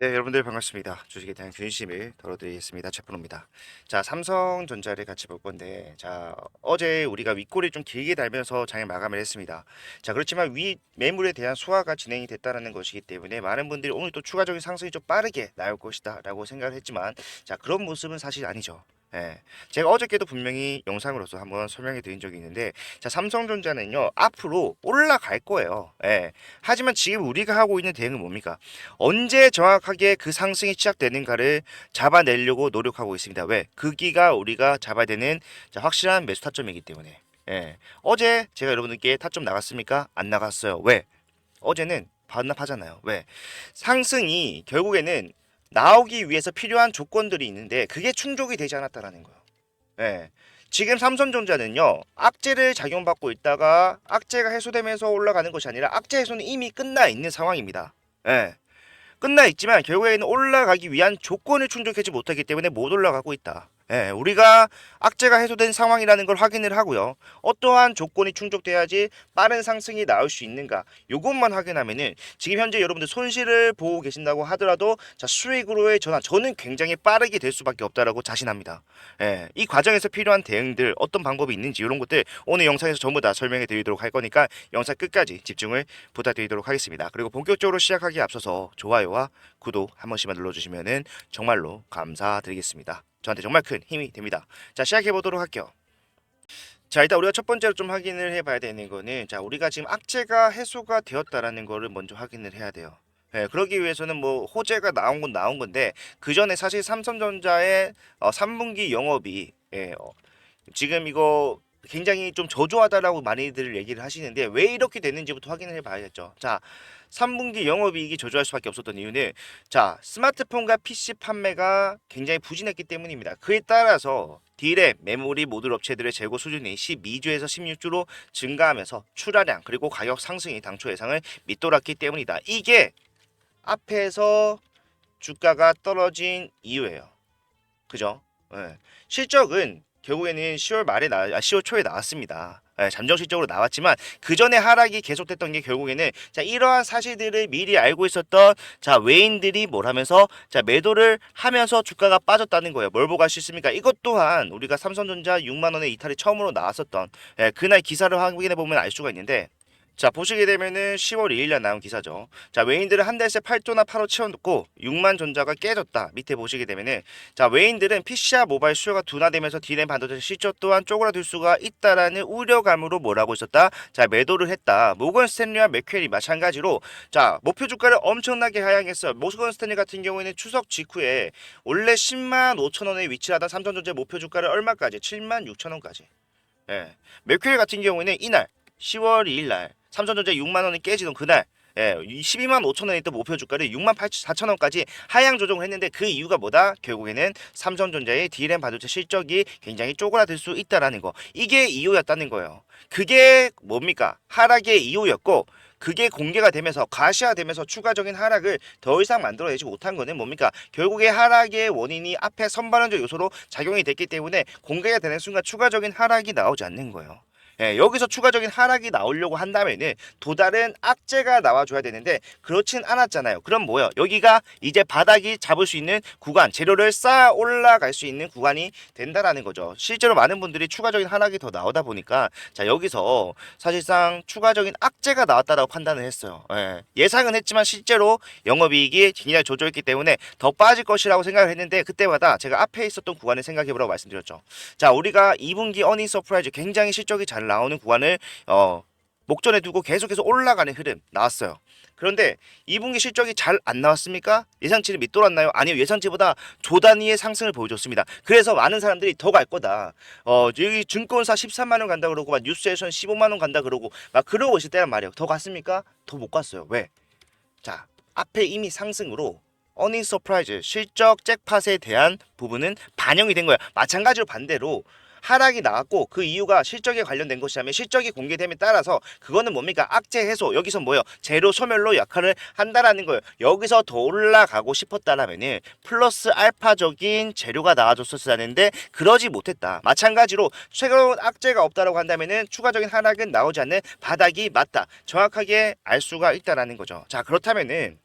네, 여러분들 반갑습니다. 주식에 대한 근심을 덜어드리겠습니다. 최프로입니다. 자, 삼성전자를 같이 볼 건데, 자, 어제 우리가 윗골을 좀 길게 달면서 장을 마감을 했습니다. 자, 그렇지만 위 매물에 대한 소화가 진행이 됐다는 것이기 때문에 많은 분들이 오늘 또 추가적인 상승이 좀 빠르게 나올 것이다라고 생각을 했지만, 자, 그런 모습은 사실 아니죠. 예. 제가 어저께도 분명히 영상으로서 한번 설명해 드린 적이 있는데, 자, 삼성전자는요, 앞으로 올라갈 거예요. 예. 하지만 지금 우리가 하고 있는 대응은 뭡니까? 언제 정확하게 그 상승이 시작되는가를 잡아내려고 노력하고 있습니다. 왜? 그기가 우리가 잡아야 되는 확실한 매수 타점이기 때문에. 예. 어제 제가 여러분들께 타점 나갔습니까? 안 나갔어요. 왜? 어제는 반납하잖아요. 왜? 상승이 결국에는 나오기 위해서 필요한 조건들이 있는데 그게 충족이 되지 않았다라는 거예요. 예. 지금 삼성전자는요, 악재를 작용받고 있다가 악재가 해소되면서 올라가는 것이 아니라 악재 해소는 이미 끝나 있는 상황입니다. 예. 끝나 있지만 결국에는 올라가기 위한 조건을 충족하지 못하기 때문에 못 올라가고 있다. 예, 우리가 악재가 해소된 상황이라는 걸 확인을 하고요. 어떠한 조건이 충족돼야지 빠른 상승이 나올 수 있는가. 요것만 확인하면은 지금 현재 여러분들 손실을 보고 계신다고 하더라도 자, 수익으로의 전환 저는 굉장히 빠르게 될 수밖에 없다라고 자신합니다. 예, 이 과정에서 필요한 대응들 어떤 방법이 있는지 이런 것들 오늘 영상에서 전부 다 설명해 드리도록 할 거니까 영상 끝까지 집중을 부탁드리도록 하겠습니다. 그리고 본격적으로 시작하기에 앞서서 좋아요와 구독 한 번씩만 눌러주시면은 정말로 감사드리겠습니다. 저한테 정말 큰 힘이 됩니다. 자, 시작해 보도록 할게요. 자, 일단 우리가 첫 번째로 좀 확인을 해봐야 되는 거는 자, 우리가 지금 악재가 해소가 되었다라는 거를 먼저 확인을 해야 돼요. 예, 그러기 위해서는 뭐 호재가 나온 건 나온 건데 그 전에 사실 삼성전자의 3분기 영업이 지금 이거 굉장히 좀 저조하다라고 많이들 얘기를 하시는데 왜 이렇게 됐는지부터 확인을 해봐야겠죠. 자, 3분기 영업이익이 저조할 수밖에 없었던 이유는 자, 스마트폰과 PC 판매가 굉장히 부진했기 때문입니다. 그에 따라서 D램, 메모리 모듈 업체들의 재고 수준이 12주에서 16주로 증가하면서 출하량 그리고 가격 상승이 당초 예상을 밑돌았기 때문이다. 이게 앞에서 주가가 떨어진 이유예요. 그죠? 예. 실적은 결국에는 10월 말에 10월 초에 나왔습니다. 예, 잠정 실적으로 나왔지만 그 전에 하락이 계속됐던 게 결국에는 자, 이러한 사실들을 미리 알고 있었던 자, 외인들이 뭘 하면서 자, 매도를 하면서 주가가 빠졌다는 거예요. 뭘 보고 할 수 있습니까? 이것 또한 우리가 삼성전자 6만 원의 이탈이 처음으로 나왔었던 그날 기사를 확인해 보면 알 수가 있는데 자, 보시게 되면은 10월 2일 날 나온 기사죠. 자, 외인들은 한 달새 8조나 8호 채워놓고 6만 전자가 깨졌다. 밑에 보시게 되면은 자, 외인들은 PC와 모바일 수요가 둔화되면서 D램 반도체 실적 또한 쪼그라들 수가 있다라는 우려감으로 뭐라고 있었다. 자, 매도를 했다. 모건 스탠리와 맥퀘리 마찬가지로 자, 목표 주가를 엄청나게 하향했어요. 모건 스탠리 같은 경우에는 추석 직후에 원래 10만 5천 원에 위치하던 삼성전자 목표 주가를 얼마까지? 7만 6천 원까지. 예. 맥퀘리 같은 경우에는 이날 10월 2일 날 삼성전자 6만 원이 깨지던 그날 12만 5천 원에 있던 목표 주가를 6만 4천 원까지 하향 조정을 했는데 그 이유가 뭐다? 결국에는 삼성전자의 D램 반도체 실적이 굉장히 쪼그라들 수 있다라는 거. 이게 이유였다는 거예요. 그게 뭡니까? 하락의 이유였고 그게 공개가 되면서 가시화되면서 추가적인 하락을 더 이상 만들어내지 못한 거는 뭡니까? 결국에 하락의 원인이 앞에 선반영적 요소로 작용이 됐기 때문에 공개가 되는 순간 추가적인 하락이 나오지 않는 거예요. 여기서 추가적인 하락이 나오려고 한다면은 또 다른 악재가 나와줘야 되는데 그렇진 않았잖아요. 그럼 뭐요? 여기가 이제 바닥이 잡을 수 있는 구간, 재료를 쌓아 올라갈 수 있는 구간이 된다라는 거죠. 실제로 많은 분들이 추가적인 하락이 더 나오다 보니까 자, 여기서 사실상 추가적인 악재가 나왔다라고 판단을 했어요. 예상은 했지만 실제로 영업이익이 굉장히 조절했기 때문에 더 빠질 것이라고 생각을 했는데 그때마다 제가 앞에 있었던 구간을 생각해보라고 말씀드렸죠. 자, 우리가 2분기 어닝 서프라이즈 굉장히 실적이 잘 나오는 구간을 목전에 두고 계속해서 올라가는 흐름 나왔어요. 그런데 2분기 실적이 잘 안 나왔습니까? 예상치를 밑돌았나요? 아니요. 예상치보다 조 단위의 상승을 보여줬습니다. 그래서 많은 사람들이 더 갈 거다. 여기 증권사 13만 원 간다 그러고 막 뉴스에서는 15만 원 간다 그러고 막 그러고 있을 때란 말이에요. 더 갔습니까? 더 못 갔어요. 왜? 자, 앞에 이미 상승으로 어닝 서프라이즈 실적 잭팟에 대한 부분은 반영이 된 거예요. 마찬가지로 반대로 하락이 나왔고 그 이유가 실적에 관련된 것이라면 실적이 공개됨에 따라서 그거는 뭡니까? 악재 해소. 여기서 뭐예요? 재료 소멸로 역할을 한다라는 거예요. 여기서 더 올라가고 싶었다라면은 플러스 알파적인 재료가 나와줬었는데 그러지 못했다. 마찬가지로 새로운 악재가 없다라고 한다면은 추가적인 하락은 나오지 않는 바닥이 맞다. 정확하게 알 수가 있다라는 거죠. 자, 그렇다면은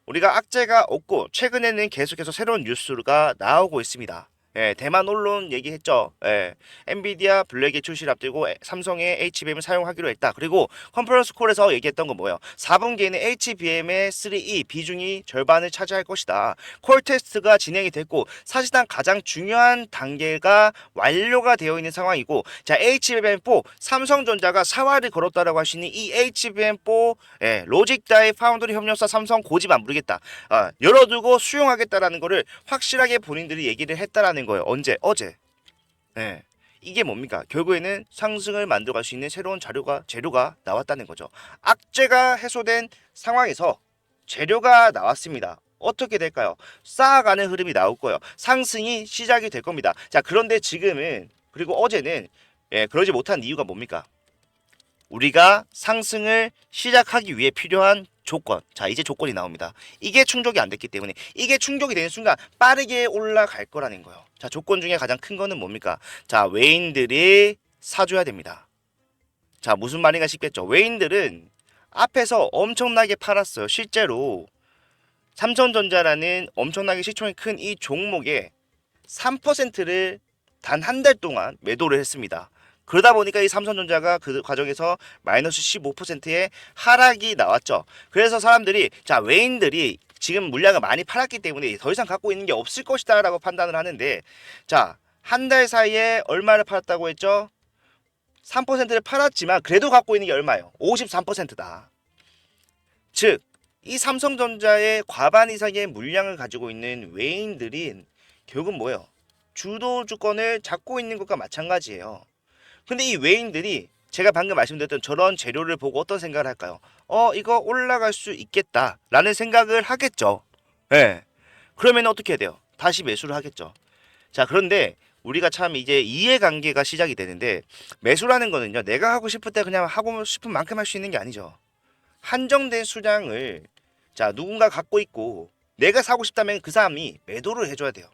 우리가 악재가 없고 최근에는 계속해서 새로운 뉴스가 나오고 있습니다. 예, 대만 언론 얘기했죠. 예, 엔비디아 블랙의 출시를 앞두고 삼성의 HBM을 사용하기로 했다. 그리고 컨퍼런스 콜에서 얘기했던 건 뭐예요? 4분기에는 HBM의 3E 비중이 절반을 차지할 것이다. 콜 테스트가 진행이 됐고 사실상 가장 중요한 단계가 완료가 되어 있는 상황이고, 자, HBM4 삼성전자가 사활을 걸었다라고 하시니 이 HBM4 로직 다이 파운드리 협력사 삼성 고집 안 부르겠다. 열어두고 수용하겠다라는 거를 확실하게 본인들이 얘기를 했다라는 거예요. 언제? 어제. 예. 이게 뭡니까? 결국에는 상승을 만들어갈 수 있는 새로운 재료가 나왔다는 거죠. 악재가 해소된 상황에서 재료가 나왔습니다. 어떻게 될까요? 쌓아가는 흐름이 나올 거예요. 상승이 시작이 될 겁니다. 자, 그런데 지금은, 그리고 어제는 그러지 못한 이유가 뭡니까? 우리가 상승을 시작하기 위해 필요한 조건. 자, 이제 조건이 나옵니다. 이게 충족이 안 됐기 때문에, 이게 충족이 되는 순간 빠르게 올라갈 거라는 거예요. 자, 조건 중에 가장 큰 거는 뭡니까? 자, 외인들이 사줘야 됩니다. 자, 무슨 말인가 싶겠죠. 외인들은 앞에서 엄청나게 팔았어요. 실제로 삼성전자라는 엄청나게 시총이 큰 이 종목의 3%를 단 한 달 동안 매도를 했습니다. 그러다 보니까 이 삼성전자가 그 과정에서 마이너스 15%의 하락이 나왔죠. 그래서 사람들이, 자, 외인들이 지금 물량을 많이 팔았기 때문에 더 이상 갖고 있는 게 없을 것이다 라고 판단을 하는데, 자, 한 달 사이에 얼마를 팔았다고 했죠? 3%를 팔았지만 그래도 갖고 있는 게 얼마예요? 53%다. 즉, 이 삼성전자의 과반 이상의 물량을 가지고 있는 외인들이 결국 뭐예요? 주도 주권을 잡고 있는 것과 마찬가지예요. 근데 이 외인들이 제가 방금 말씀드렸던 저런 재료를 보고 어떤 생각을 할까요? 이거 올라갈 수 있겠다라는 생각을 하겠죠. 예. 그러면 어떻게 해야 돼요? 다시 매수를 하겠죠. 자, 그런데 우리가 참 이제 이해관계가 시작이 되는데, 매수라는 거는요, 내가 하고 싶을 때 그냥 하고 싶은 만큼 할 수 있는 게 아니죠. 한정된 수량을, 자, 누군가 갖고 있고 내가 사고 싶다면 그 사람이 매도를 해줘야 돼요.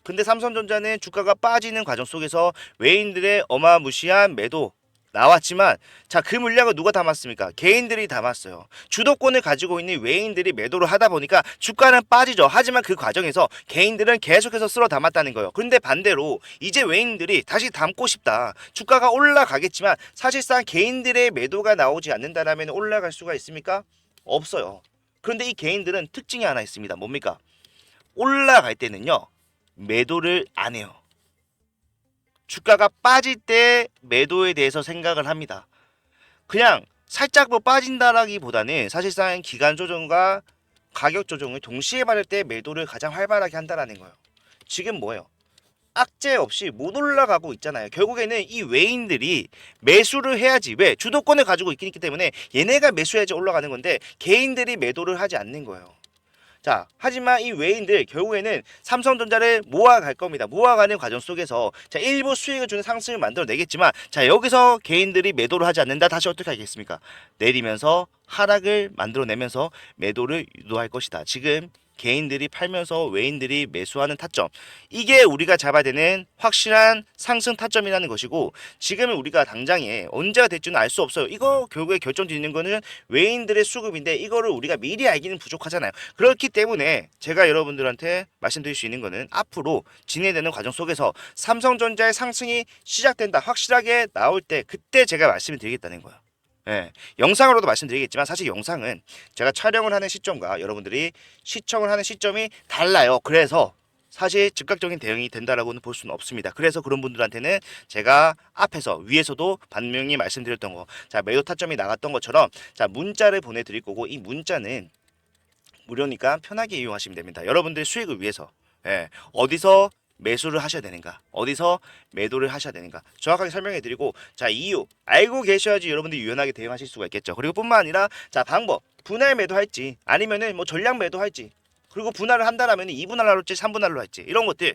근데 삼성전자는 주가가 빠지는 과정 속에서 외인들의 어마무시한 매도 나왔지만, 자, 그 물량을 누가 담았습니까? 개인들이 담았어요. 주도권을 가지고 있는 외인들이 매도를 하다 보니까 주가는 빠지죠. 하지만 그 과정에서 개인들은 계속해서 쓸어 담았다는 거예요. 그런데 반대로 이제 외인들이 다시 담고 싶다. 주가가 올라가겠지만 사실상 개인들의 매도가 나오지 않는다라면 올라갈 수가 있습니까? 없어요. 그런데 이 개인들은 특징이 하나 있습니다. 뭡니까? 올라갈 때는요, 매도를 안 해요. 주가가 빠질 때 매도에 대해서 생각을 합니다. 그냥 살짝 뭐 빠진다라기보다는 사실상 기간 조정과 가격 조정을 동시에 받을 때 매도를 가장 활발하게 한다라는 거예요. 지금 뭐예요? 악재 없이 못 올라가고 있잖아요. 결국에는 이 외인들이 매수를 해야지. 왜? 주도권을 가지고 있기 때문에 얘네가 매수해야지 올라가는 건데 개인들이 매도를 하지 않는 거예요. 자, 하지만 이 외인들 결국에는 삼성전자를 모아갈 겁니다. 모아가는 과정 속에서, 자, 일부 수익을 주는 상승을 만들어내겠지만, 자, 여기서 개인들이 매도를 하지 않는다. 다시 어떻게 하겠습니까? 내리면서 하락을 만들어내면서 매도를 유도할 것이다. 지금 개인들이 팔면서 외인들이 매수하는 타점, 이게 우리가 잡아야 되는 확실한 상승 타점이라는 것이고, 지금은 우리가 당장에 언제가 될지는 알 수 없어요. 이거 결국에 결정짓는 거는 외인들의 수급인데 이거를 우리가 미리 알기는 부족하잖아요. 그렇기 때문에 제가 여러분들한테 말씀드릴 수 있는 거는 앞으로 진행되는 과정 속에서 삼성전자의 상승이 시작된다, 확실하게 나올 때 그때 제가 말씀을 드리겠다는 거예요. 예, 영상으로도 말씀드리겠지만 사실 영상은 제가 촬영을 하는 시점과 여러분들이 시청을 하는 시점이 달라요. 그래서 사실 즉각적인 대응이 된다라고는 볼 수는 없습니다. 그래서 그런 분들한테는 제가 앞에서 위에서도 분명히 말씀드렸던 거, 자, 매도 타점이 나갔던 것처럼, 자, 문자를 보내드릴 거고, 이 문자는 무료니까 편하게 이용하시면 됩니다. 여러분들의 수익을 위해서. 예, 어디서 매수를 하셔야 되는가, 어디서 매도를 하셔야 되는가 정확하게 설명해 드리고, 자, 이유 알고 계셔야지 여러분들이 유연하게 대응하실 수가 있겠죠. 그리고 뿐만 아니라, 자, 방법, 분할 매도할지 아니면은 뭐 전량 매도할지, 그리고 분할을 한다라면 2분할로 할지 3분할로 할지, 이런 것들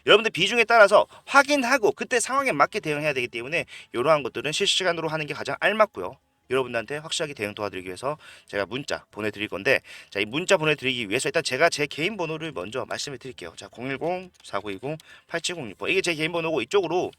여러분들 비중에 따라서 확인하고 그때 상황에 맞게 대응해야 되기 때문에 이러한 것들은 실시간으로 하는 게 가장 알맞고요. 여러분들한테 확실하게 대응 도와드리기 위해서 제가 문자 보내드릴 건데, 자, 이 문자 보내드리기 위해서 일단 제가 제 개인 번호를 먼저 말씀을 드릴게요. 자, 010-4920-8706번, 이게 제 개인 번호고, 이쪽으로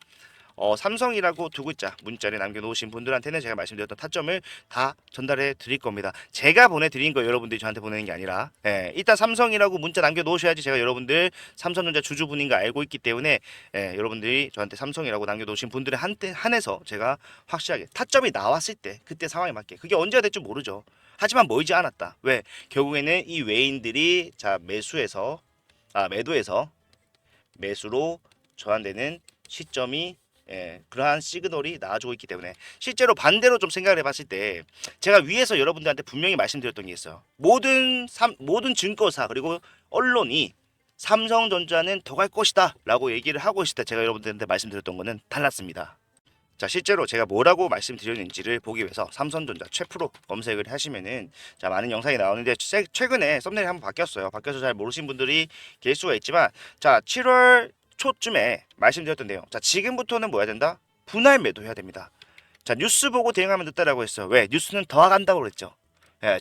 삼성이라고 두 글자 문자를 남겨놓으신 분들한테는 제가 말씀드렸던 타점을 다 전달해 드릴 겁니다. 제가 보내드린 거 여러분들이 저한테 보내는 게 아니라 일단 삼성이라고 문자 남겨놓으셔야지 제가 여러분들 삼성전자 주주분인 거 알고 있기 때문에 여러분들이 저한테 삼성이라고 남겨놓으신 분들에 한해서 제가 확실하게 타점이 나왔을 때 그때 상황에 맞게 그게 언제가 될지 모르죠. 하지만 멀지 않았다. 왜? 결국에는 이 외인들이 자 매도에서 매수로 전환되는 시점이 그러한 시그널이 나와주고 있기 때문에 실제로 반대로 좀 생각을 해봤을 때 제가 위에서 여러분들한테 분명히 말씀드렸던 게 있어요. 모든 증거사 그리고 언론이 삼성전자는 더 갈 것이다 라고 얘기를 하고 있을 때 제가 여러분들한테 말씀드렸던 거는 달랐습니다. 자 실제로 제가 뭐라고 말씀드렸는지를 보기 위해서 삼성전자 최프로 검색을 하시면은 자 많은 영상이 나오는데 최근에 썸네일이 한번 바뀌었어요. 바뀌어서 잘 모르신 분들이 계실 수가 있지만 자 7월 초쯤에 말씀드렸던 내용 자 지금부터는 뭐 해야 된다? 분할 매도해야 됩니다. 자 뉴스 보고 대응하면 늦다라고 했어요. 왜? 뉴스는 더 간다고 그랬죠.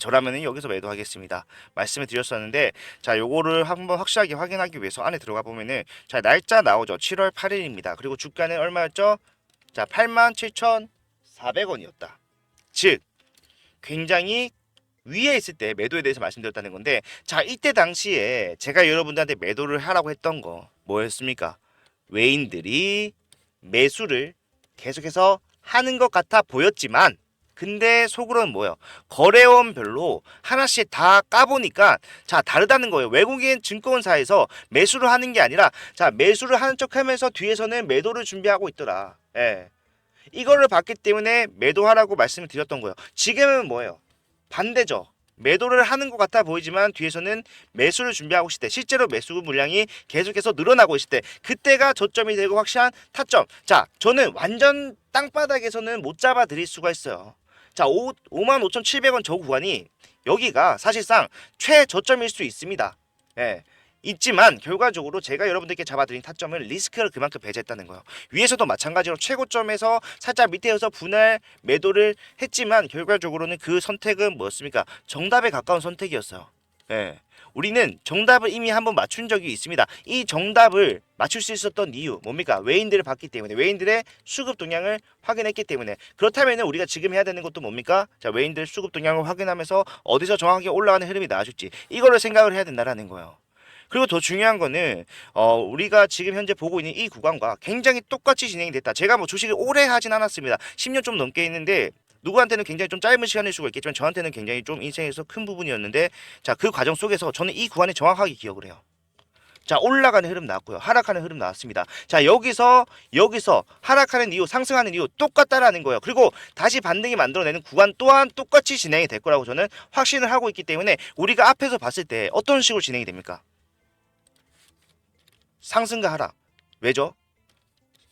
저라면은 여기서 매도하겠습니다. 말씀을 드렸었는데 자 요거를 한번 확실하게 확인하기 위해서 안에 들어가 보면은 자 날짜 나오죠. 7월 8일입니다. 그리고 주가는 얼마였죠? 자 87,400원이었다. 즉 굉장히 위에 있을 때 매도에 대해서 말씀드렸다는 건데 자 이때 당시에 제가 여러분들한테 매도를 하라고 했던 거 뭐였습니까? 외인들이 매수를 계속해서 하는 것 같아 보였지만 근데 속으로는 뭐예요? 거래원별로 하나씩 다 까보니까 자 다르다는 거예요. 외국인 증권사에서 매수를 하는 게 아니라 자 매수를 하는 척하면서 뒤에서는 매도를 준비하고 있더라. 이거를 봤기 때문에 매도하라고 말씀을 드렸던 거예요. 지금은 뭐예요? 반대죠. 매도를 하는 것 같아 보이지만 뒤에서는 매수를 준비하고 있을 때 실제로 매수 물량이 계속해서 늘어나고 있을 때 그때가 저점이 되고 확실한 타점. 자 저는 완전 땅바닥에서는 못 잡아 드릴 수가 있어요. 자 55,700원 저 구간이 여기가 사실상 최저점일 수 있습니다. 있지만 결과적으로 제가 여러분들께 잡아드린 타점은 리스크를 그만큼 배제했다는 거예요. 위에서도 마찬가지로 최고점에서 살짝 밑에서 분할 매도를 했지만 결과적으로는 그 선택은 뭐였습니까? 정답에 가까운 선택이었어요. 우리는 정답을 이미 한번 맞춘 적이 있습니다. 이 정답을 맞출 수 있었던 이유 뭡니까? 외인들을 봤기 때문에 외인들의 수급 동향을 확인했기 때문에 그렇다면 우리가 지금 해야 되는 것도 뭡니까? 자 외인들 수급 동향을 확인하면서 어디서 정확하게 올라가는 흐름이 나와줄지 이거를 생각을 해야 된다는 거예요. 그리고 더 중요한 거는 우리가 지금 현재 보고 있는 이 구간과 굉장히 똑같이 진행이 됐다. 제가 뭐 주식을 오래 하진 않았습니다. 10년 좀 넘게 했는데 누구한테는 굉장히 좀 짧은 시간일 수가 있겠지만 저한테는 굉장히 좀 인생에서 큰 부분이었는데 자 그 과정 속에서 저는 이 구간을 정확하게 기억을 해요. 자 올라가는 흐름 나왔고요. 하락하는 흐름 나왔습니다. 자 여기서 하락하는 이유 상승하는 이유 똑같다라는 거예요. 그리고 다시 반등이 만들어내는 구간 또한 똑같이 진행이 될 거라고 저는 확신을 하고 있기 때문에 우리가 앞에서 봤을 때 어떤 식으로 진행이 됩니까? 상승과 하락. 왜죠?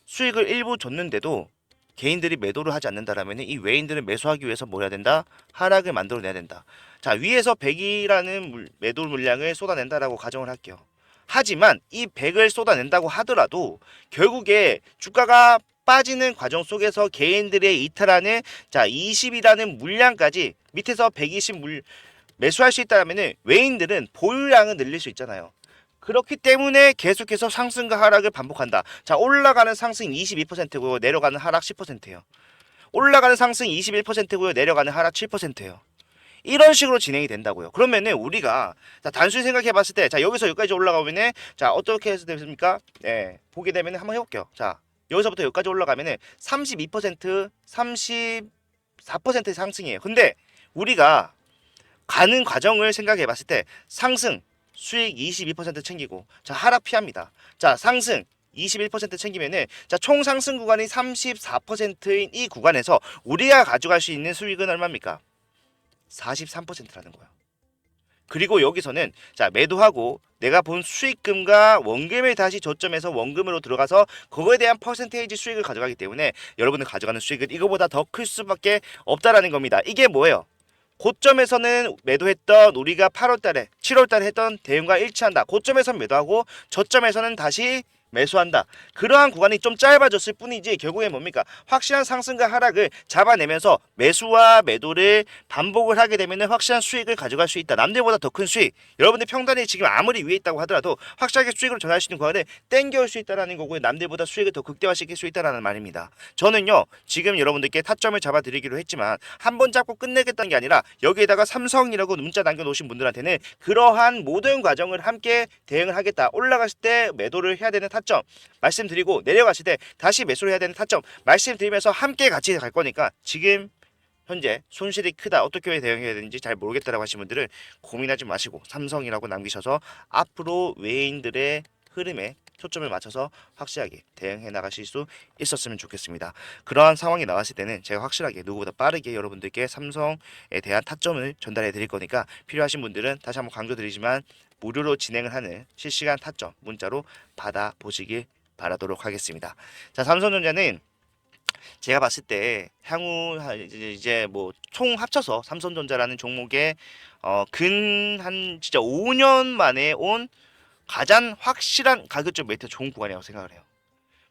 수익을 일부 줬는데도 개인들이 매도를 하지 않는다라면 이 외인들은 매수하기 위해서 뭐 해야 된다? 하락을 만들어내야 된다. 자 위에서 100이라는 매도 물량을 쏟아낸다라고 가정을 할게요. 하지만 이 100을 쏟아낸다고 하더라도 결국에 주가가 빠지는 과정 속에서 개인들의 이탈하는 자 20이라는 물량까지 밑에서 120 매수할 수 있다면 외인들은 보유량을 늘릴 수 있잖아요. 그렇기 때문에 계속해서 상승과 하락을 반복한다. 자 올라가는 상승 22%고요. 내려가는 하락 10%예요. 올라가는 상승 21%고요. 내려가는 하락 7%예요. 이런 식으로 진행이 된다고요. 그러면은 우리가 자 단순히 생각해 봤을 때 자 여기서 여기까지 올라가면은 자 어떻게 해서 됩니까? 보게 되면은 한번 해볼게요. 자 여기서부터 여기까지 올라가면은 32% 34% 상승이에요. 근데 우리가 가는 과정을 생각해 봤을 때 상승 수익 22% 챙기고 자 하락 피합니다. 자 상승 21% 챙기면은 자 총 상승 구간이 34%인 이 구간에서 우리가 가져갈 수 있는 수익은 얼마입니까? 43%라는 거예요. 그리고 여기서는 자 매도하고 내가 본 수익금과 원금을 다시 저점에서 원금으로 들어가서 그거에 대한 퍼센테이지 수익을 가져가기 때문에 여러분들 가져가는 수익은 이거보다 더 클 수밖에 없다라는 겁니다. 이게 뭐예요? 고점에서는 매도했던 우리가 8월달에 7월달에 했던 대응과 일치한다. 고점에서 매도하고 저점에서는 다시 매수한다. 그러한 구간이 좀 짧아졌을 뿐이지 결국에 뭡니까? 확실한 상승과 하락을 잡아내면서 매수와 매도를 반복을 하게 되면 확실한 수익을 가져갈 수 있다. 남들보다 더 큰 수익. 여러분들 평단이 지금 아무리 위에 있다고 하더라도 확실하게 수익으로 전할 수 있는 구간을 땡겨올 수 있다는 거고요. 남들보다 수익을 더 극대화시킬 수 있다는 말입니다. 저는요 지금 여러분들께 타점을 잡아드리기로 했지만 한 번 잡고 끝내겠다는 게 아니라 여기에다가 삼성이라고 문자 남겨놓으신 분들한테는 그러한 모든 과정을 함께 대응을 하겠다. 올라갔을 때 매도를 해야 되는 타점 말씀드리고 내려갔을 때 다시 매수를 해야 되는 타점 말씀드리면서 함께 같이 갈 거니까 지금 현재 손실이 크다 어떻게 대응해야 되는지 잘 모르겠다라고 하신 분들은 고민하지 마시고 삼성이라고 남기셔서 앞으로 외인들의 흐름에 초점을 맞춰서 확실하게 대응해 나가실 수 있었으면 좋겠습니다. 그러한 상황이 나왔을 때는 제가 확실하게 누구보다 빠르게 여러분들께 삼성에 대한 타점을 전달해 드릴 거니까 필요하신 분들은 다시 한번 강조드리지만 무료로 진행을 하는 실시간 타점 문자로 받아보시길 바라도록 하겠습니다. 자, 삼성전자는 제가 봤을 때 향후 이제 뭐 총 합쳐서 삼성전자라는 종목에 근 한 진짜 5년 만에 온 가장 확실한 가격적 메리트 좋은 구간이라고 생각을 해요.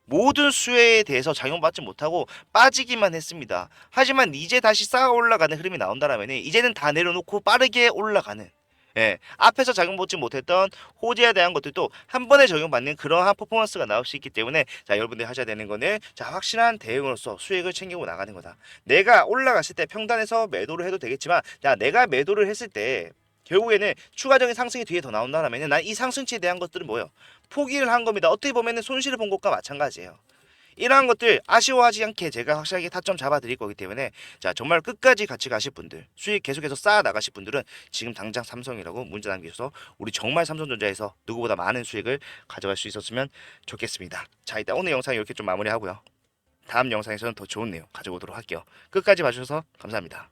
모든 수혜에 대해서 작용받지 못하고 빠지기만 했습니다. 하지만 이제 다시 쌓아 올라가는 흐름이 나온다라면 이제는 다 내려놓고 빠르게 올라가는 예, 앞에서 작용받지 못했던 호재에 대한 것들도 한 번에 적용받는 그러한 퍼포먼스가 나올 수 있기 때문에 자 여러분들이 하셔야 되는 거는 자 확실한 대응으로서 수익을 챙기고 나가는 거다. 내가 올라갔을 때 평단에서 매도를 해도 되겠지만 자 내가 매도를 했을 때 결국에는 추가적인 상승이 뒤에 더 나온다라면 난 이 상승치에 대한 것들은 뭐예요? 포기를 한 겁니다. 어떻게 보면 손실을 본 것과 마찬가지예요. 이러한 것들 아쉬워하지 않게 제가 확실하게 타점 잡아 드릴 거기 때문에 자 정말 끝까지 같이 가실 분들 수익 계속해서 쌓아 나가실 분들은 지금 당장 삼성이라고 문자 남기셔서 우리 정말 삼성전자에서 누구보다 많은 수익을 가져갈 수 있었으면 좋겠습니다. 자 일단 오늘 영상 이렇게 좀 마무리하고요. 다음 영상에서는 더 좋은 내용 가져오도록 할게요. 끝까지 봐주셔서 감사합니다.